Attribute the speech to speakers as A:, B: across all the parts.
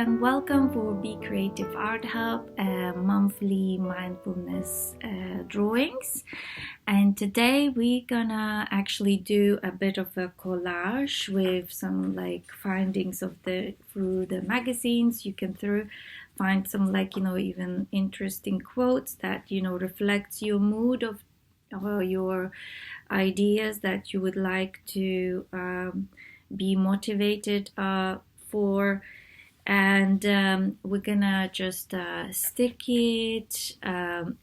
A: and welcome for Be Creative Art Hub monthly mindfulness drawings. And today we're gonna actually do a bit of a collage with some findings of through the magazines. You can find some even interesting quotes that reflects your mood of or your ideas that you would like to be motivated for. And we're gonna just stick it,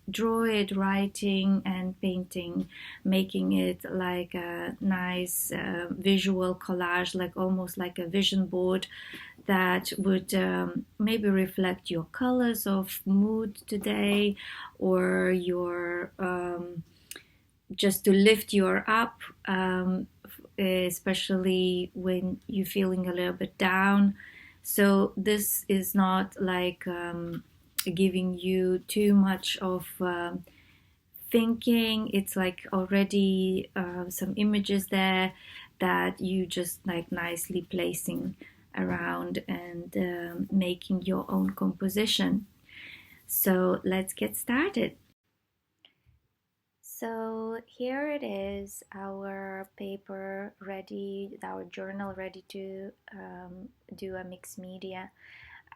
A: draw it, writing and painting, making it like a nice visual collage, like almost like a vision board that would maybe reflect your colors of mood today, or your just to lift you up, especially when you're feeling a little bit down. So this is not giving you too much of thinking. It's like already some images there that you just nicely placing around and making your own composition. So let's get started. So here it is, our paper ready, our journal ready to do a mixed media.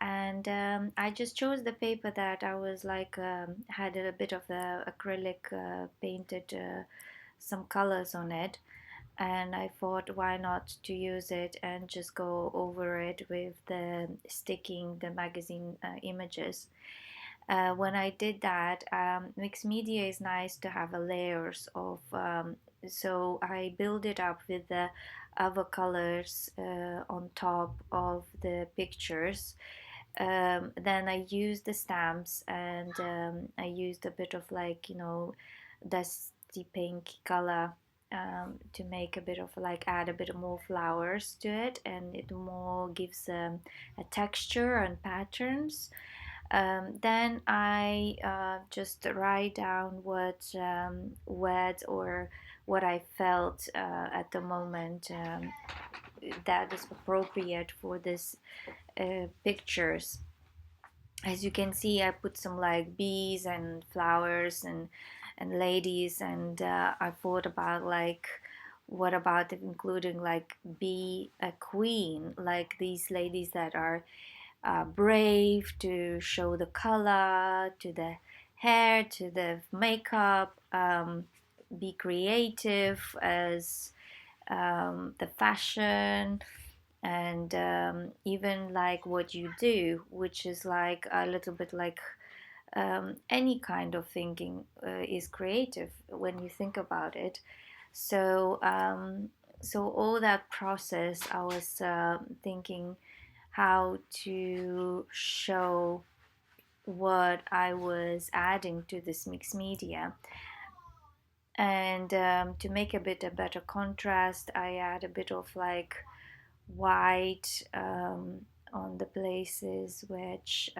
A: And I just chose the paper that I was had a bit of the acrylic painted some colors on it. And I thought, why not to use it and just go over it with the sticking the magazine images. When I did that, mixed media is nice to have a layers of, so I build it up with the other colors on top of the pictures. Then I used the stamps, and I used a bit of dusty pink color to make a bit of add a bit more flowers to it, and it more gives a texture and patterns. Then I just write down what or what I felt at the moment that is appropriate for this pictures. As you can see, I put some bees and flowers and ladies, and I thought about what about including be a queen, like these ladies that are brave, to show the color to the hair, to the makeup, be creative as the fashion, and even what you do, which is a little bit any kind of thinking is creative when you think about it. So so all that process, I was thinking how to show what I was adding to this mixed media. And to make a better contrast, I add a bit of white on the places, which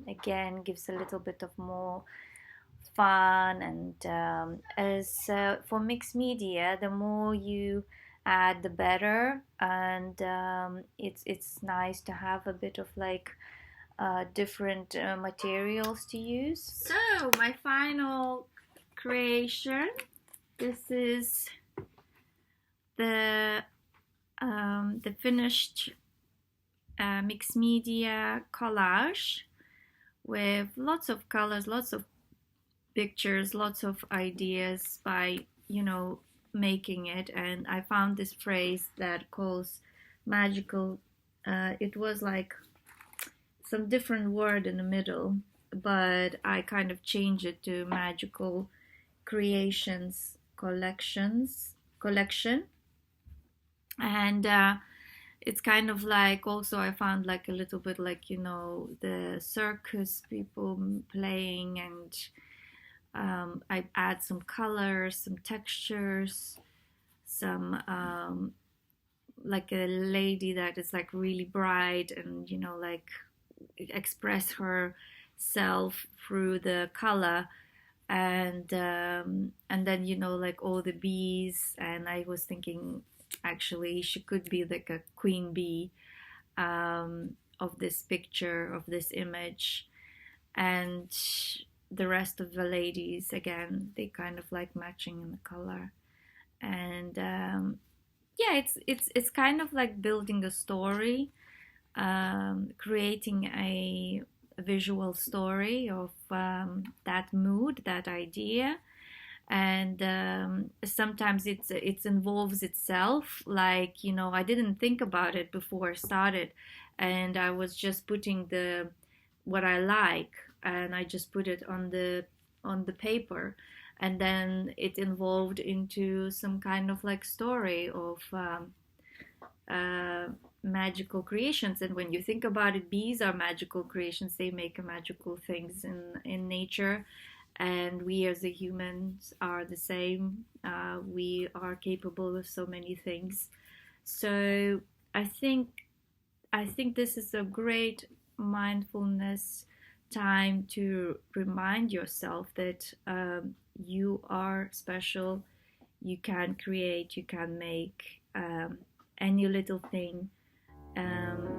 A: again gives a little bit of more fun. And as for mixed media, the more you add, the better. And it's nice to have a bit of different materials to use. So my final creation, this is the finished mixed media collage with lots of colors, lots of pictures, lots of ideas by making it. And I found this phrase that calls magical. It was some different word in the middle, but I kind of changed it to magical creations collection. And it's kind of also I found a little bit the circus people playing, and I add some colors, some textures, some a lady that is really bright and express herself through the color. And then all the bees, and I was thinking actually she could be like a queen bee, this picture, of this image, and the rest of the ladies, again, they kind of like matching in the color. And yeah, it's kind of like building a story, creating a visual story of that mood, that idea. And sometimes it involves itself, like, you know, I didn't think about it before I started, and I was just putting the what I like, and I just put it on the paper, and then it evolved into some kind of like story of uh, magical creations. And when you think about it, bees are magical creations. They make magical things in nature, and we as the humans are the same. We are capable of so many things. So I think I think this is a great mindfulness time to remind yourself that you are special. You can create, you can make any little thing.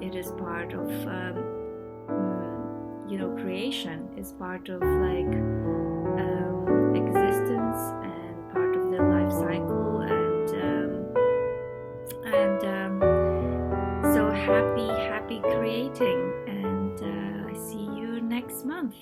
A: It is part of, you know, creation is part of like existence and part of the life cycle. And so happy creating. And I see you next month.